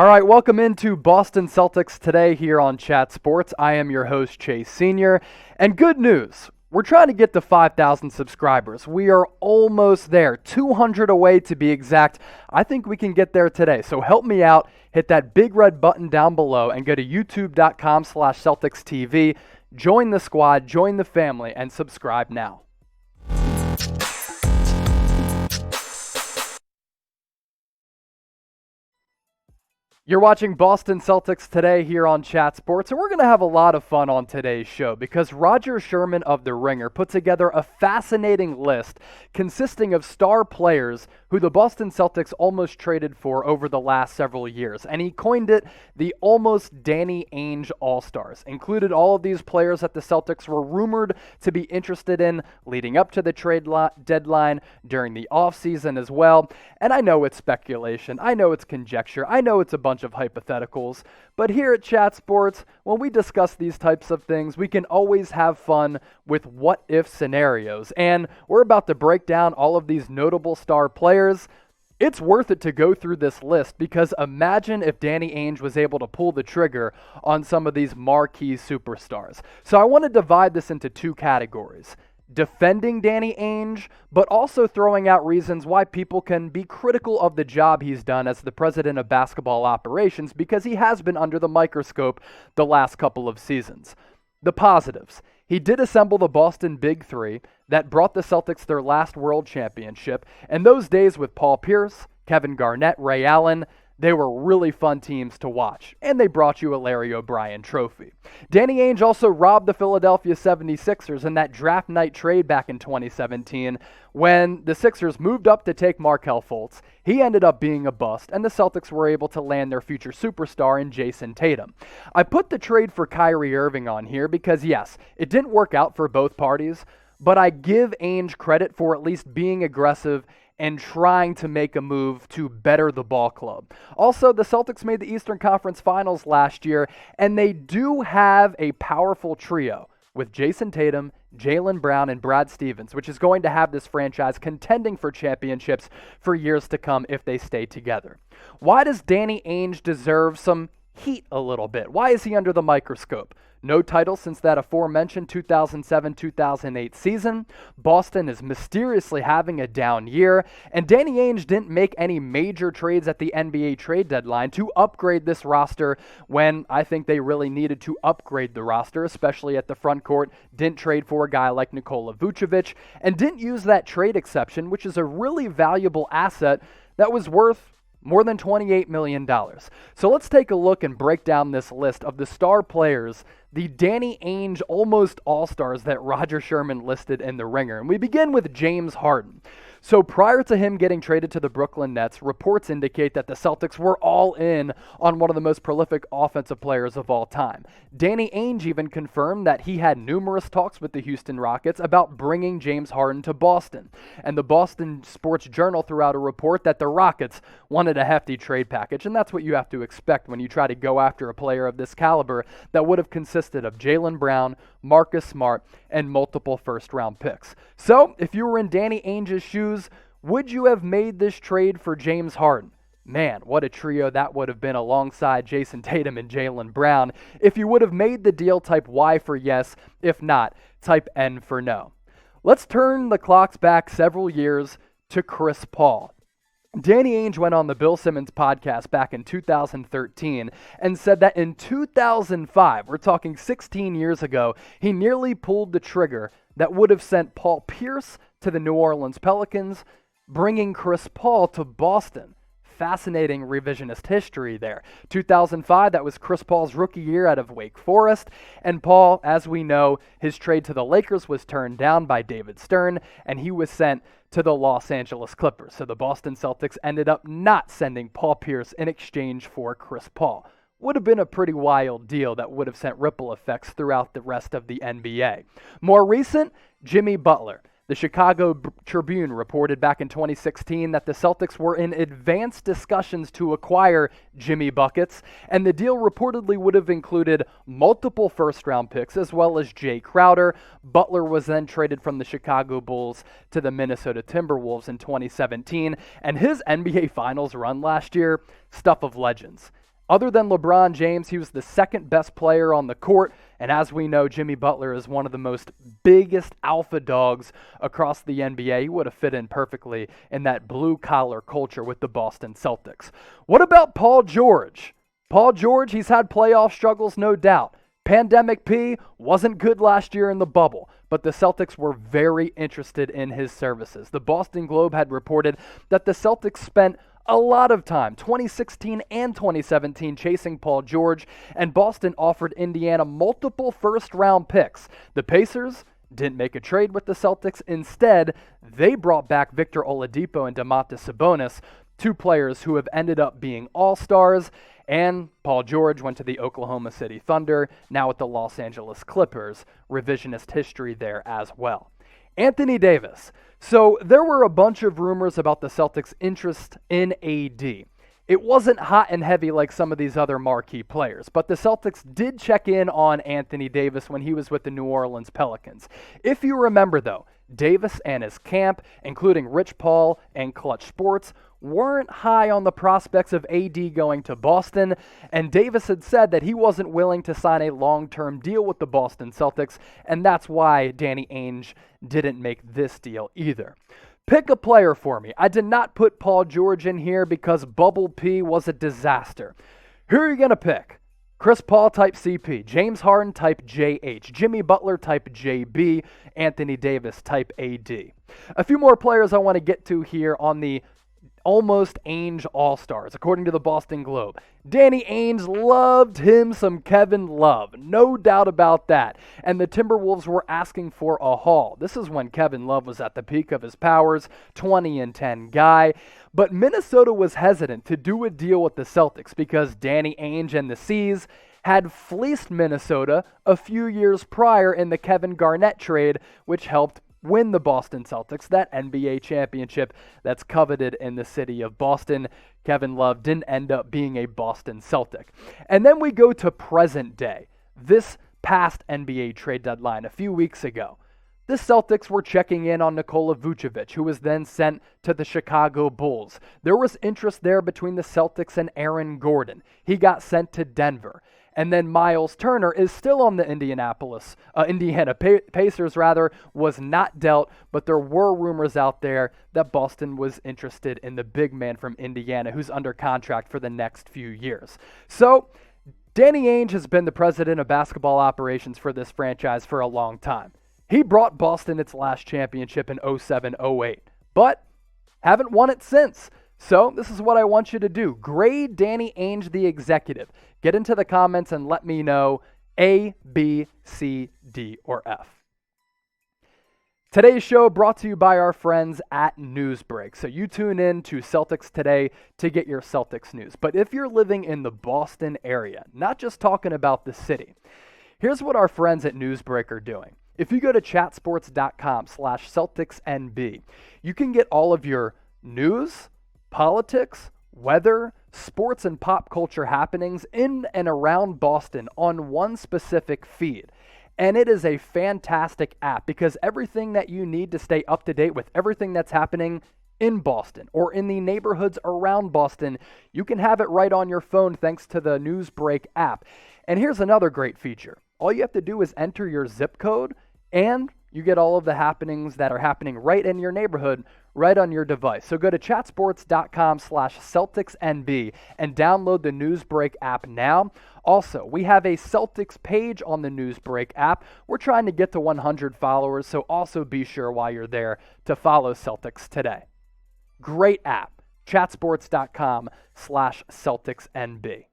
All right, welcome into Boston Celtics today here on Chat Sports. I am your host, Chase Sr. And good news, we're trying to get to 5,000 subscribers. We are almost there, 200 away to be exact. I think we can get there today. So help me out, hit that big red button down below and go to youtube.com/CelticsTV. Join the squad, join the family, and subscribe now. You're watching Boston Celtics today here on Chat Sports, and we're going to have a lot of fun on today's show because Rodger Sherman of The Ringer put together a fascinating list consisting of star players who the Boston Celtics almost traded for over the last several years, and he coined it the almost Danny Ainge All Stars. Included all of these players that the Celtics were rumored to be interested in leading up to the trade deadline during the offseason as well. And I know it's speculation, I know it's conjecture, I know it's a bunch of hypotheticals, but here at Chat Sports, when we discuss these types of things, we can always have fun with what-if scenarios, and we're about to break down all of these notable star players. It's worth it to go through this list because imagine if Danny Ainge was able to pull the trigger on some of these marquee superstars. So I want to divide this into two categories. Defending Danny Ainge, but also throwing out reasons why people can be critical of the job he's done as the president of basketball operations because he has been under the microscope the last couple of seasons. The positives. He did assemble the Boston Big Three that brought the Celtics their last world championship, and those days with Paul Pierce, Kevin Garnett, Ray Allen, they were really fun teams to watch, and they brought you a Larry O'Brien trophy. Danny Ainge also robbed the Philadelphia 76ers in that draft night trade back in 2017 when the Sixers moved up to take Markelle Fultz. He ended up being a bust, and the Celtics were able to land their future superstar in Jayson Tatum. I put the trade for Kyrie Irving on here because, yes, it didn't work out for both parties, but I give Ainge credit for at least being aggressive and trying to make a move to better the ball club. Also, the Celtics made the Eastern Conference Finals last year, and they do have a powerful trio with Jayson Tatum, Jaylen Brown, and Brad Stevens, which is going to have this franchise contending for championships for years to come if they stay together. Why does Danny Ainge deserve some heat a little bit? Why is he under the microscope? No title since that aforementioned 2007-2008 season. Boston is mysteriously having a down year, and Danny Ainge didn't make any major trades at the NBA trade deadline to upgrade this roster when I think they really needed to upgrade the roster, especially at the front court. Didn't trade for a guy like Nikola Vucevic, and didn't use that trade exception, which is a really valuable asset that was worth more than $28 million. So let's take a look and break down this list of the star players, the Danny Ainge almost all-stars that Rodger Sherman listed in The Ringer. And we begin with James Harden. So prior to him getting traded to the Brooklyn Nets, reports indicate that the Celtics were all in on one of the most prolific offensive players of all time. Danny Ainge even confirmed that he had numerous talks with the Houston Rockets about bringing James Harden to Boston. And the Boston Sports Journal threw out a report that the Rockets wanted a hefty trade package, and that's what you have to expect when you try to go after a player of this caliber that would have consisted of Jaylen Brown, Marcus Smart, and multiple first-round picks. So, if you were in Danny Ainge's shoes, would you have made this trade for James Harden? Man, what a trio that would have been alongside Jayson Tatum and Jaylen Brown. If you would have made the deal, type Y for yes. If not, type N for no. Let's turn the clocks back several years to Chris Paul. Danny Ainge went on the Bill Simmons podcast back in 2013 and said that in 2005, we're talking 16 years ago, he nearly pulled the trigger that would have sent Paul Pierce to the New Orleans Pelicans, bringing Chris Paul to Boston. Fascinating revisionist history there. 2005, that was Chris Paul's rookie year out of Wake Forest, and Paul, as we know, his trade to the Lakers was turned down by David Stern, and he was sent to the Los Angeles Clippers. So the Boston Celtics ended up not sending Paul Pierce in exchange for Chris Paul. Would have been a pretty wild deal that would have sent ripple effects throughout the rest of the NBA. More recent, Jimmy Butler. The Chicago Tribune reported back in 2016 that the Celtics were in advanced discussions to acquire Jimmy Buckets, and the deal reportedly would have included multiple first-round picks as well as Jay Crowder. Butler was then traded from the Chicago Bulls to the Minnesota Timberwolves in 2017, and his NBA Finals run last year, stuff of legends. Other than LeBron James, he was the second best player on the court, and as we know, Jimmy Butler is one of the most biggest alpha dogs across the NBA. He would have fit in perfectly in that blue-collar culture with the Boston Celtics. What about Paul George? Paul George, he's had playoff struggles, no doubt. Pandemic P wasn't good last year in the bubble, but the Celtics were very interested in his services. The Boston Globe had reported that the Celtics spent a lot of time, 2016 and 2017, chasing Paul George, and Boston offered Indiana multiple first-round picks. The Pacers didn't make a trade with the Celtics. Instead, they brought back Victor Oladipo and Domantas Sabonis, two players who have ended up being all-stars, and Paul George went to the Oklahoma City Thunder, now with the Los Angeles Clippers. Revisionist history there as well. Anthony Davis. So there were a bunch of rumors about the Celtics' interest in AD. It wasn't hot and heavy like some of these other marquee players, but the Celtics did check in on Anthony Davis when he was with the New Orleans Pelicans. If you remember, though, Davis and his camp, including Rich Paul and Clutch Sports, weren't high on the prospects of AD going to Boston, and Davis had said that he wasn't willing to sign a long-term deal with the Boston Celtics, and that's why Danny Ainge didn't make this deal either. Pick a player for me. I did not put Paul George in here because Bubble P was a disaster. Who are you going to pick? Chris Paul type CP, James Harden type JH, Jimmy Butler type JB, Anthony Davis type AD. A few more players I want to get to here on the Almost-Ainge All Stars, according to the Boston Globe. Danny Ainge loved him some Kevin Love, no doubt about that. And the Timberwolves were asking for a haul. This is when Kevin Love was at the peak of his powers, 20-10 guy. But Minnesota was hesitant to do a deal with the Celtics because Danny Ainge and the C's had fleeced Minnesota a few years prior in the Kevin Garnett trade, which helped win the Boston Celtics that NBA championship that's coveted in the city of Boston. Kevin Love didn't end up being a Boston Celtic. And then we go to present day, this past NBA trade deadline a few weeks ago. The Celtics were checking in on Nikola Vucevic, who was then sent to the Chicago Bulls. There was interest there between the Celtics and Aaron Gordon. He got sent to Denver. And then Miles Turner is still on the Indiana Pacers, was not dealt, but there were rumors out there that Boston was interested in the big man from Indiana who's under contract for the next few years. So Danny Ainge has been the president of basketball operations for this franchise for a long time. He brought Boston its last championship in 07-08, but haven't won it since. So this is what I want you to do. Grade Danny Ainge, the executive. Get into the comments and let me know A, B, C, D, or F. Today's show brought to you by our friends at Newsbreak. So you tune in to Celtics Today to get your Celtics news. But if you're living in the Boston area, not just talking about the city, here's what our friends at Newsbreak are doing. If you go to chatsports.com/CelticsNB, you can get all of your news, politics, weather, sports, and pop culture happenings in and around Boston on one specific feed. And it is a fantastic app because everything that you need to stay up to date with everything that's happening in Boston or in the neighborhoods around Boston, you can have it right on your phone thanks to the Newsbreak app. And here's another great feature. All you have to do is enter your zip code and you get all of the happenings that are happening right in your neighborhood, right on your device. So go to chatsports.com/CelticsNB and download the Newsbreak app now. Also, we have a Celtics page on the Newsbreak app. We're trying to get to 100 followers, so also be sure while you're there to follow Celtics Today. Great app, chatsports.com/CelticsNB.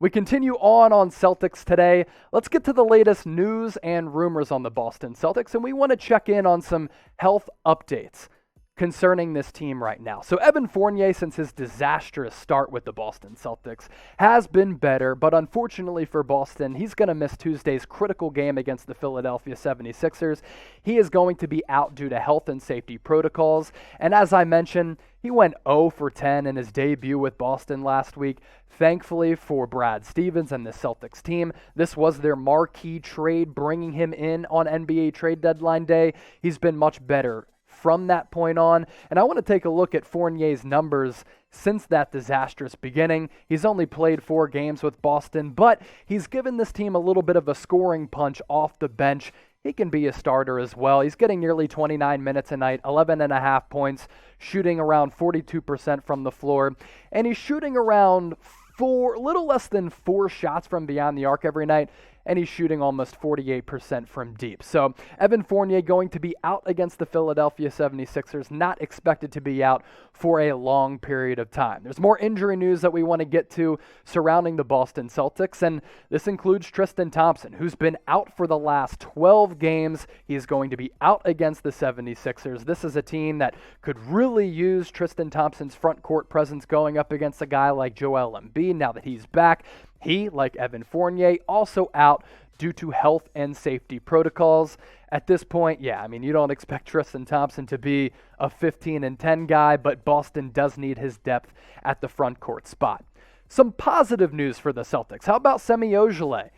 We continue on Celtics Today. Let's get to the latest news and rumors on the Boston Celtics, and we want to check in on some health updates concerning this team right now. So Evan Fournier, since his disastrous start with the Boston Celtics, has been better, but unfortunately for Boston, he's going to miss Tuesday's critical game against the Philadelphia 76ers. He is going to be out due to health and safety protocols, and as I mentioned, he went 0 for 10 in his debut with Boston last week. Thankfully for Brad Stevens and the Celtics team, this was their marquee trade, bringing him in on NBA trade deadline day. He's been much better from that point on. And I want to take a look at Fournier's numbers since that disastrous beginning. He's only played 4 games with Boston, but he's given this team a little bit of a scoring punch off the bench. He can be a starter as well. He's getting nearly 29 minutes a night, 11.5 points, shooting around 42% from the floor, and he's shooting around little less than 4 shots from beyond the arc every night, and he's shooting almost 48% from deep. So Evan Fournier going to be out against the Philadelphia 76ers, not expected to be out for a long period of time. There's more injury news that we want to get to surrounding the Boston Celtics, and this includes Tristan Thompson, who's been out for the last 12 games. He's going to be out against the 76ers. This is a team that could really use Tristan Thompson's front court presence going up against a guy like Joel Embiid now that he's back. He, like Evan Fournier, also out due to health and safety protocols. At this point, you don't expect Tristan Thompson to be a 15-10 guy, but Boston does need his depth at the front court spot. Some positive news for the Celtics. How about Semi OJELEYE?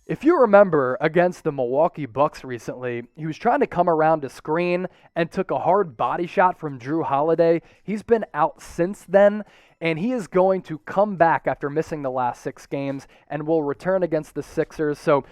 If you remember against the Milwaukee Bucks recently, he was trying to come around a screen and took a hard body shot from Drew Holiday. He's been out since then, and he is going to come back after missing the last 6 games and will return against the Sixers. So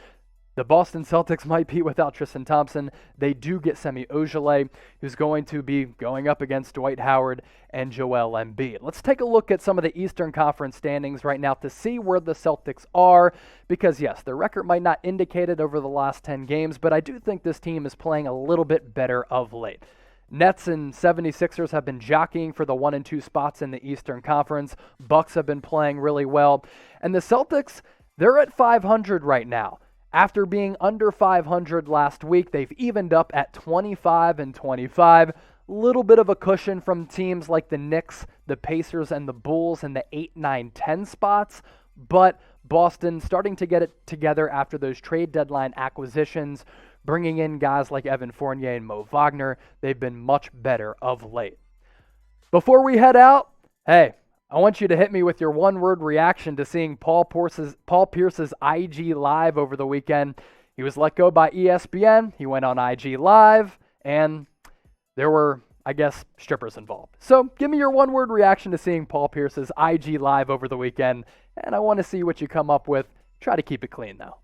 the Boston Celtics might be without Tristan Thompson. They do get Semi OJELEYE, who's going to be going up against Dwight Howard and Joel Embiid. Let's take a look at some of the Eastern Conference standings right now to see where the Celtics are, because yes, their record might not indicate it over the last 10 games, but I do think this team is playing a little bit better of late. Nets and 76ers have been jockeying for the 1 and 2 spots in the Eastern Conference. Bucks have been playing really well. And the Celtics, they're at 500 right now. After being under 500 last week, they've evened up at 25 and 25. Little bit of a cushion from teams like the Knicks, the Pacers, and the Bulls in the 8, 9, 10 spots. But Boston starting to get it together after those trade deadline acquisitions, bringing in guys like Evan Fournier and Mo Wagner. They've been much better of late. Before we head out, hey, I want you to hit me with your one-word reaction to seeing Paul Pierce's IG Live over the weekend. He was let go by ESPN. He went on IG Live, and there were, I guess, strippers involved. So give me your one-word reaction to seeing Paul Pierce's IG Live over the weekend, and I want to see what you come up with. Try to keep it clean, though.